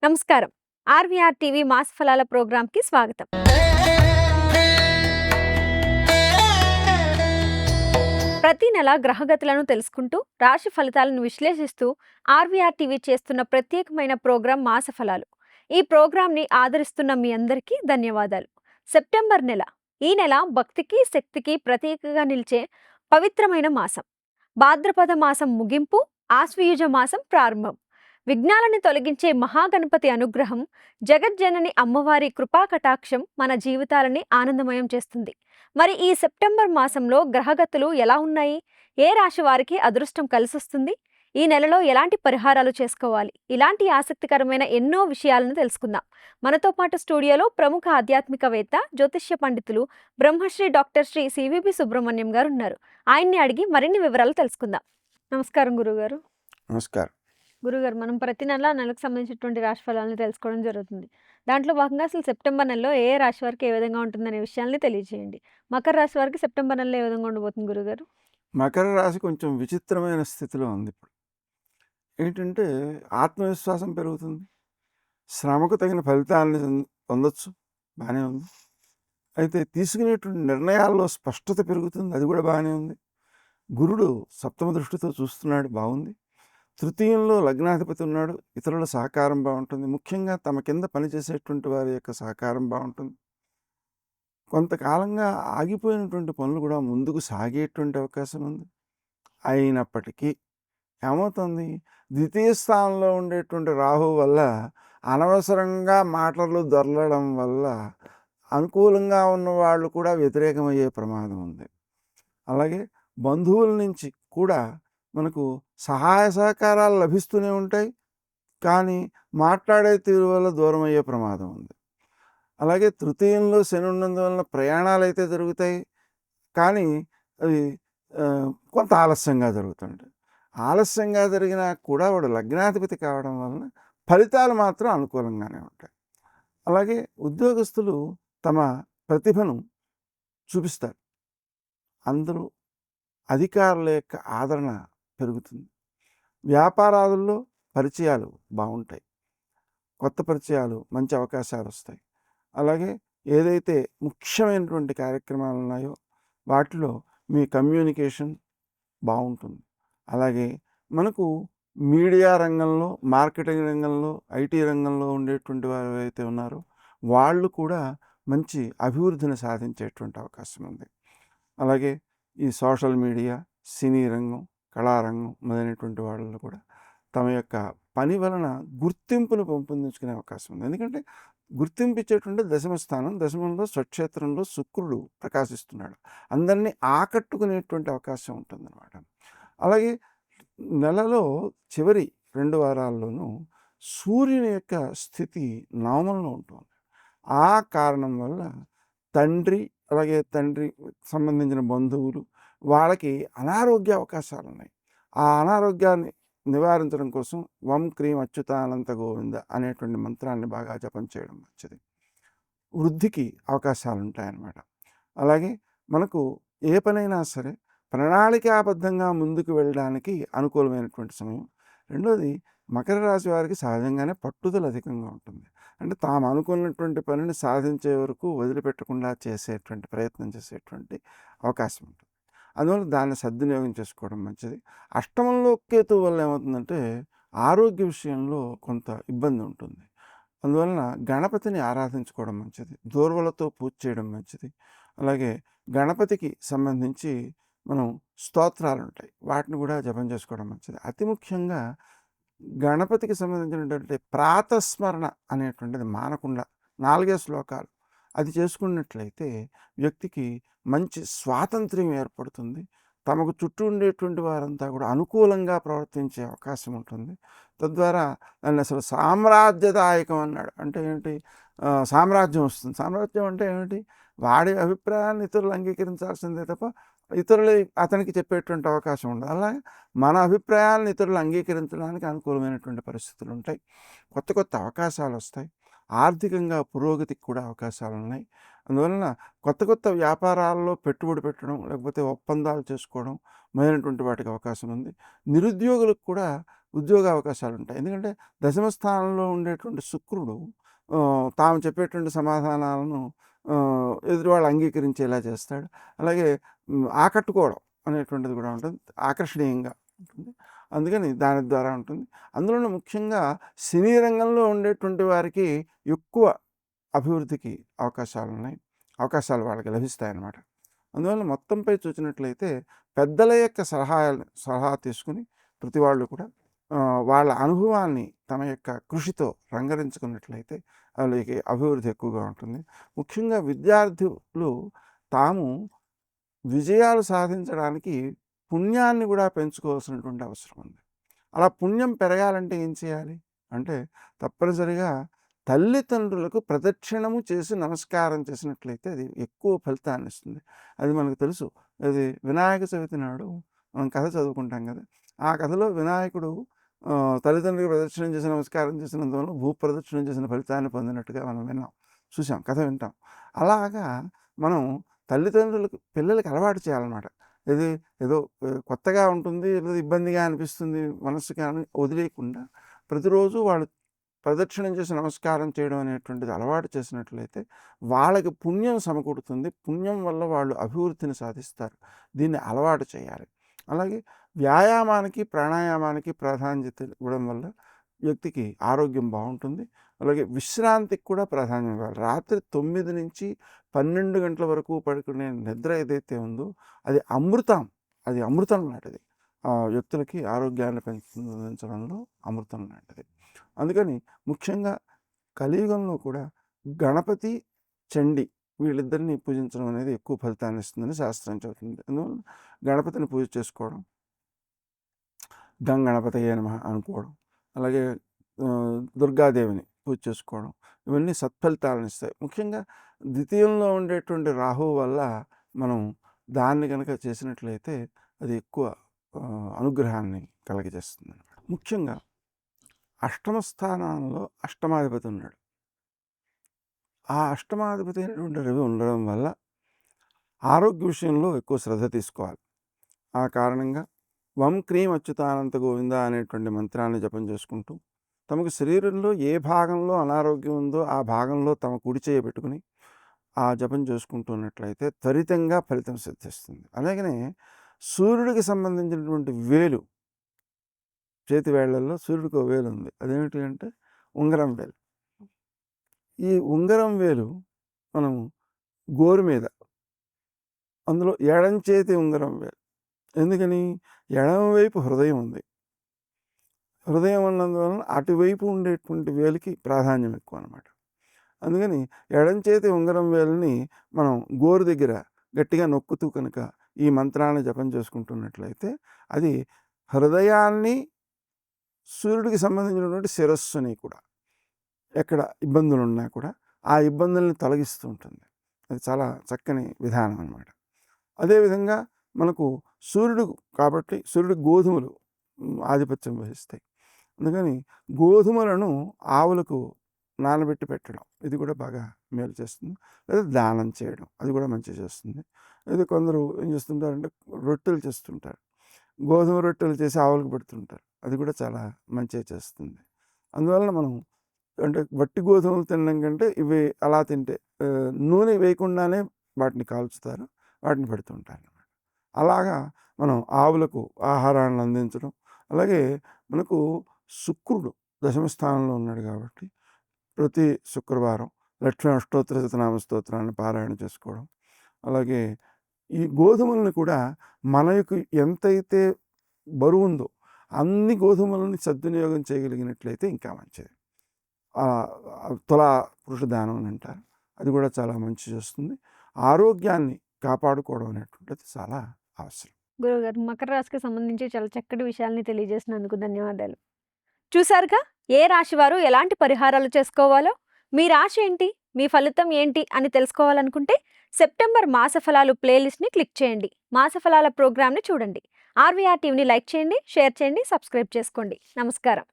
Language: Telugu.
నమస్కారం. ఆర్వీఆర్ టీవీ మాస్ ఫలాల ప్రోగ్రాంకి స్వాగతం. ప్రతి నెల గ్రహగతులను తెలుసుకుంటూ రాశి ఫలితాలను విశ్లేషిస్తూ ఆర్వీఆర్ టీవీ చేస్తున్న ప్రత్యేకమైన ప్రోగ్రాం మాస ఫలాలు. ఈ ప్రోగ్రాంని ఆదరిస్తున్న మీ అందరికీ ధన్యవాదాలు. సెప్టెంబర్ నెల. ఈ నెల భక్తికి శక్తికి ప్రతీకగా నిలిచే పవిత్రమైన మాసం. భాద్రపద మాసం ముగింపు, ఆశ్వయుజ మాసం ప్రారంభం. విఘ్నాలను తొలగించే మహాగణపతి అనుగ్రహం, జగజ్జనని అమ్మవారి కృపా కటాక్షం మన జీవితాలని ఆనందమయం చేస్తుంది. మరి ఈ సెప్టెంబర్ మాసంలో గ్రహగతులు ఎలా ఉన్నాయి? ఏ రాశి వారికి అదృష్టం కలిసొస్తుంది? ఈ నెలలో ఎలాంటి పరిహారాలు చేసుకోవాలి? ఇలాంటి ఆసక్తికరమైన ఎన్నో విషయాలను తెలుసుకుందాం. మనతో పాటు స్టూడియోలో ప్రముఖ ఆధ్యాత్మికవేత్త, జ్యోతిష్య పండితులు బ్రహ్మశ్రీ డాక్టర్ శ్రీ సివిపి సుబ్రహ్మణ్యం గారు ఉన్నారు. ఆయన్ని అడిగి మరిన్ని వివరాలు తెలుసుకుందాం. నమస్కారం గురుగారు. నమస్కారం. గురుగారు, మనం ప్రతి నెలకు సంబంధించినటువంటి రాశి ఫలాలను తెలుసుకోవడం జరుగుతుంది. దాంట్లో భాగంగా అసలు సెప్టెంబర్ నెలలో ఏ రాశి వారికి ఏ విధంగా ఉంటుందనే విషయాల్ని తెలియజేయండి. మకర రాశి వారికి సెప్టెంబర్ నెలలో ఏ విధంగా ఉండబోతుంది గురుగారు? మకర రాశి కొంచెం విచిత్రమైన స్థితిలో ఉంది ఇప్పుడు. ఏంటంటే ఆత్మవిశ్వాసం పెరుగుతుంది, శ్రమకు తగిన ఫలితాలను పొందొచ్చు, బాగానే ఉంది. అయితే తీసుకునేటువంటి నిర్ణయాల్లో స్పష్టత పెరుగుతుంది, అది కూడా బాగానే ఉంది. గురుడు సప్తమ దృష్టితో చూస్తున్నాడు, బాగుంది. తృతీయంలో లగ్నాధిపతి ఉన్నాడు, ఇతరుల సహకారం బాగుంటుంది. ముఖ్యంగా తమ కింద పనిచేసేటువంటి వారి యొక్క సహకారం బాగుంటుంది. కొంతకాలంగా ఆగిపోయినటువంటి పనులు కూడా ముందుకు సాగేటువంటి అవకాశం ఉంది. అయినప్పటికీ ఏమవుతుంది, ద్వితీయ స్థానంలో ఉండేటువంటి రాహు వల్ల అనవసరంగా మాటలు దొరలడం వల్ల అనుకూలంగా ఉన్న వాళ్ళు కూడా వ్యతిరేకమయ్యే ప్రమాదం ఉంది. అలాగే బంధువుల నుంచి కూడా మనకు సహాయ సహకారాలు లభిస్తూనే ఉంటాయి, కానీ మాట్లాడే తీరు వల్ల దూరం అయ్యే ప్రమాదం ఉంది. అలాగే తృతీయంలో శని ఉన్నందువలన ప్రయాణాలు అయితే జరుగుతాయి, కానీ అవి కొంత ఆలస్యంగా జరుగుతుంటాయి. ఆలస్యంగా జరిగినా కూడా వాడు లగ్నాధిపతి కావడం వలన ఫలితాలు మాత్రం అనుకూలంగానే ఉంటాయి. అలాగే ఉద్యోగస్తులు తమ ప్రతిభను చూపిస్తారు, అందరూ అధికారుల యొక్క ఆదరణ పెరుగుతుంది. వ్యాపారాలలో పరిచయాలు బాగుంటాయి, కొత్త పరిచయాలు, మంచి అవకాశాలు వస్తాయి. అలాగే ఏదైతే ముఖ్యమైనటువంటి కార్యక్రమాలు ఉన్నాయో వాటిలో మీ కమ్యూనికేషన్ బాగుంటుంది. అలాగే మనకు మీడియా రంగంలో, మార్కెటింగ్ రంగంలో, ఐటీ రంగంలో ఉండేటువంటి వారు అయితే ఉన్నారో వాళ్ళు కూడా మంచి అభివృద్ధిని సాధించేటువంటి అవకాశం ఉంది. అలాగే ఈ సోషల్ మీడియా, సినీ రంగం, కళారంగం మొదలైనటువంటి వాళ్ళలో కూడా తమ యొక్క పని వలన గుర్తింపును పెంపొందించుకునే అవకాశం ఉంది. ఎందుకంటే గుర్తింపు ఇచ్చేటువంటి దశమ స్థానం, దశమంలో స్వక్షేత్రంలో శుక్రుడు ప్రకాశిస్తున్నాడు, అందరినీ ఆకట్టుకునేటువంటి అవకాశం ఉంటుందన్నమాట. అలాగే నెలలో చివరి 2 వారాల్లోనూ సూర్యుని యొక్క స్థితి నవమంలో ఉంటుంది. ఆ కారణం వల్ల అలాగే తండ్రి సంబంధించిన బంధువులు వాళ్ళకి అనారోగ్య అవకాశాలు ఉన్నాయి. ఆ అనారోగ్యాన్ని నివారించడం కోసం వం క్రీం అచ్యుతానంత గోవింద అనేటువంటి మంత్రాన్ని బాగా జపం చేయడం మంచిది. వృద్ధికి అవకాశాలు ఉంటాయన్నమాట. అలాగే మనకు ఏ పనైనా సరే ప్రణాళికాబద్ధంగా ముందుకు వెళ్ళడానికి అనుకూలమైనటువంటి సమయం. రెండోది, మకర రాశి వారికి సహజంగానే పట్టుదల అధికంగా ఉంటుంది. అంటే తాము అనుకున్నటువంటి పనిని సాధించే వరకు వదిలిపెట్టకుండా చేసేటువంటి ప్రయత్నం చేసేటువంటి అవకాశం ఉంటుంది. అందువల్ల దాన్ని సద్వినియోగం చేసుకోవడం మంచిది. అష్టమంలో కేతు వల్ల ఏమవుతుందంటే ఆరోగ్య విషయంలో కొంత ఇబ్బంది ఉంటుంది. అందువలన గణపతిని ఆరాధించుకోవడం మంచిది, దూర్వలతో పూజ చేయడం మంచిది. అలాగే గణపతికి సంబంధించి మనం స్తోత్రాలు ఉంటాయి, వాటిని కూడా జపం చేసుకోవడం మంచిది. అతి ముఖ్యంగా గణపతికి సంబంధించినటువంటి ప్రాతస్మరణ అనేటువంటిది మానకుండా 4 శ్లోకాలు అది చేసుకున్నట్లయితే వ్యక్తికి మంచి స్వాతంత్ర్యం ఏర్పడుతుంది. తమకు చుట్టూ ఉండేటువంటి వారంతా కూడా అనుకూలంగా ప్రవర్తించే అవకాశం ఉంటుంది. తద్వారా దాన్ని అసలు సామ్రాజ్యదాయకం అన్నాడు. అంటే ఏంటి? సామ్రాజ్యం వస్తుంది. సామ్రాజ్యం అంటే ఏమిటి? వాడి అభిప్రాయాన్ని ఇతరులు అంగీకరించాల్సిందే తప్ప ఇతరులు అతనికి చెప్పేటువంటి అవకాశం ఉండదు. అలాగే మన అభిప్రాయాలను ఇతరులు అంగీకరించడానికి అనుకూలమైనటువంటి పరిస్థితులు ఉంటాయి. కొత్త కొత్త అవకాశాలు వస్తాయి. ఆర్థికంగా పురోగతికి కూడా అవకాశాలున్నాయి. అందువలన కొత్త కొత్త వ్యాపారాల్లో పెట్టుబడి పెట్టడం, లేకపోతే ఒప్పందాలు చేసుకోవడం మొదలైనటువంటి వాటికి అవకాశం ఉంది. నిరుద్యోగులకు కూడా ఉద్యోగ అవకాశాలుంటాయి. ఎందుకంటే దశమ స్థానంలో ఉండేటువంటి శుక్రుడు తాము చెప్పేటువంటి సమాధానాలను ఎదుటివాళ్ళు అంగీకరించేలా చేస్తాడు. అలాగే ఆకట్టుకోవడం అనేటువంటిది కూడా ఉంటుంది. ఆకర్షణీయంగా ఉంటుంది. అందుకని దాని ద్వారా ఉంటుంది. అందులోనూ ముఖ్యంగా సినీ రంగంలో ఉండేటువంటి వారికి ఎక్కువ అభివృద్ధికి అవకాశాలున్నాయి. అవకాశాలు వాళ్ళకి లభిస్తాయన్నమాట. అందువల్ల మొత్తంపై చూసినట్లయితే పెద్దల యొక్క సలహా తీసుకుని ప్రతి వాళ్ళు కూడా వాళ్ళ అనుభవాన్ని తమ యొక్క కృషితో రంగరించుకున్నట్లయితే వాళ్ళకి అభివృద్ధి ఎక్కువగా ఉంటుంది. ముఖ్యంగా విద్యార్థులు తాము విజయాలు సాధించడానికి పుణ్యాన్ని కూడా పెంచుకోవాల్సినటువంటి అవసరం ఉంది. అలా పుణ్యం పెరగాలంటే ఏం చేయాలి అంటే తప్పనిసరిగా తల్లిదండ్రులకు ప్రదక్షిణము చేసి నమస్కారం చేసినట్లయితే అది ఎక్కువ ఫలితాన్ని ఇస్తుంది. అది మనకు తెలుసు. అది వినాయక చవితి నాడు మనం కథ చదువుకుంటాం కదా. ఆ కథలో వినాయకుడు తల్లిదండ్రులకు ప్రదక్షిణం చేసి నమస్కారం చేసినందువల్ల భూప్రదక్షిణం చేసిన ఫలితాన్ని పొందినట్టుగా మనం చూసాం, కథ వింటాం. అలాగా మనం తల్లిదండ్రులకు పిల్లలకి అలవాటు చేయాలన్నమాట. ఇది ఏదో కొత్తగా ఉంటుంది, లేదా ఇబ్బందిగా అనిపిస్తుంది మనస్సుకి అని వదిలేయకుండా ప్రతిరోజు వాళ్ళు ప్రదక్షిణం చేసి నమస్కారం చేయడం అనేటువంటిది అలవాటు చేసినట్లయితే వాళ్ళకి పుణ్యం సమకూడుతుంది. పుణ్యం వల్ల వాళ్ళు అభివృద్ధిని సాధిస్తారు. దీన్ని అలవాటు చేయాలి. అలాగే వ్యాయామానికి ప్రాణాయామానికి ప్రాధాన్యత ఇవ్వడం వల్ల వ్యక్తికి ఆరోగ్యం బాగుంటుంది. అలాగే విశ్రాంతికి కూడా ప్రాధాన్యం ఇవ్వాలి. రాత్రి 9 నుంచి 12 గంటల వరకు పడుకునే నిద్ర ఏదైతే ఉందో అది అమృతం. అది అమృతం లాంటిది. వ్యక్తులకి ఆరోగ్యాన్ని పెంపొందించడంలో అమృతం లాంటిది. అందుకని ముఖ్యంగా కలియుగంలో కూడా గణపతి, చండి వీళ్ళిద్దరిని పూజించడం అనేది ఎక్కువ ఫలితాన్ని ఇస్తుందని శాస్త్రం చెబుతుంది. అందువల్ల గణపతిని పూజ చేసుకోవడం, గణపతయే నమః అనుకోవడం, అలాగే దుర్గాదేవిని పూజ చేసుకోవడం, ఇవన్నీ సత్ఫలితాలను ఇస్తాయి. ముఖ్యంగా ద్వితీయంలో ఉండేటువంటి రాహువు వల్ల మనం దాన్ని కనుక చేసినట్లయితే అది ఎక్కువ అనుగ్రహాన్ని కలగజేస్తుంది. ముఖ్యంగా అష్టమ స్థానంలో అష్టమాధిపతి ఉన్నాడు. ఆ అష్టమాధిపతి అయినటువంటి రవి ఉండడం వల్ల ఆరోగ్య విషయంలో ఎక్కువ శ్రద్ధ తీసుకోవాలి. ఆ కారణంగా వం క్రీం అచ్యుతానంత గోవింద అనేటువంటి మంత్రాన్ని జపం చేసుకుంటూ తమకు శరీరంలో ఏ భాగంలో అనారోగ్యం ఉందో ఆ భాగంలో తమ కుడి చేయబెట్టుకుని ఆ జపం చేసుకుంటున్నట్లయితే త్వరితంగా ఫలితం సిద్ధిస్తుంది. అలాగనే సూర్యుడికి సంబంధించినటువంటి వేలు, చేతి వేళ్లలో సూర్యుడికి ఒక వేలు ఉంది. అదేమిటి అంటే ఉంగరం వేలు. ఈ ఉంగరం వేలు మనం గోరు మీద, అందులో ఎడం చేతి ఉంగరం వేలు. ఎందుకని? ఎడమవైపు హృదయం ఉంది. హృదయం ఉన్నందువలన అటువైపు ఉండేటువంటి వేలికి ప్రాధాన్యం ఎక్కువ అన్నమాట. అందుకని ఎడం చేతి ఉంగరం వేలుని మనం గోరు దగ్గర గట్టిగా నొక్కుతూ కనుక ఈ మంత్రాన్ని జపం చేసుకుంటున్నట్లయితే అది హృదయాన్ని, సూర్యుడికి సంబంధించినటువంటి శిరస్సుని కూడా ఎక్కడ ఇబ్బందులు ఉన్నా కూడా ఆ ఇబ్బందుల్ని తొలగిస్తూ ఉంటుంది. అది చాలా చక్కని విధానం అన్నమాట. అదేవిధంగా మనకు సూర్యుడు కాబట్టి సూర్యుడికి గోధుమలు ఆధిపత్యం వహిస్తాయి. అందుకని గోధుమలను ఆవులకు నానబెట్టి పెట్టడం ఇది కూడా బాగా మేలు చేస్తుంది. లేదా దానం చేయడం అది కూడా మంచి చేస్తుంది. అయితే కొందరు ఏం చేస్తుంటారంటే రొట్టెలు చేస్తుంటారు. గోధుమ రొట్టెలు చేసి ఆవులకు పెడుతుంటారు. అది కూడా చాలా మంచిగా చేస్తుంది. అందువలన మనం అంటే వట్టి గోధుమలు తినడం కంటే ఇవి అలా తింటే నూనె వేయకుండానే వాటిని కాల్చుతారు, వాటిని పెడుతుంటారు అన్నమాట. అలాగా మనం ఆవులకు ఆహారాన్ని అందించడం. అలాగే మనకు శుక్రుడు దశమ స్థానంలో ఉన్నాడు కాబట్టి ప్రతి శుక్రవారం లక్ష్మీ అష్టోత్తర శతనామ స్తోత్రాన్ని పారాయణ చేసుకోవడం. అలాగే ఈ గోధుమలను కూడా మనకు ఎంతైతే బరువు ఉందో అన్ని గోధుమలని సద్వినియోగం చేయగలిగినట్లయితే ఇంకా మంచిది. తులా పురుష దానం అని అంటారు. అది కూడా చాలా మంచి చేస్తుంది. ఆరోగ్యాన్ని కాపాడుకోవడం అనేటువంటిది చాలా అవసరం. గురువుగారు, మకర రాశికి సంబంధించి చాలా చక్కటి విషయాల్ని తెలియజేసినందుకు ధన్యవాదాలు. చూసారుగా ఏ రాశి వారు ఎలాంటి పరిహారాలు చేసుకోవాలో. మీ రాశి ఏంటి, మీ ఫలితం ఏంటి అని తెలుసుకోవాలనుకుంటే సెప్టెంబర్ మాస ఫలాలు ప్లేలిస్ట్ని క్లిక్ చేయండి. మాస ఫలాల ప్రోగ్రామ్ని చూడండి. ఆర్వీఆర్ టీవీని లైక్ చేయండి, షేర్ చేయండి, సబ్స్క్రైబ్ చేసుకోండి. నమస్కారం.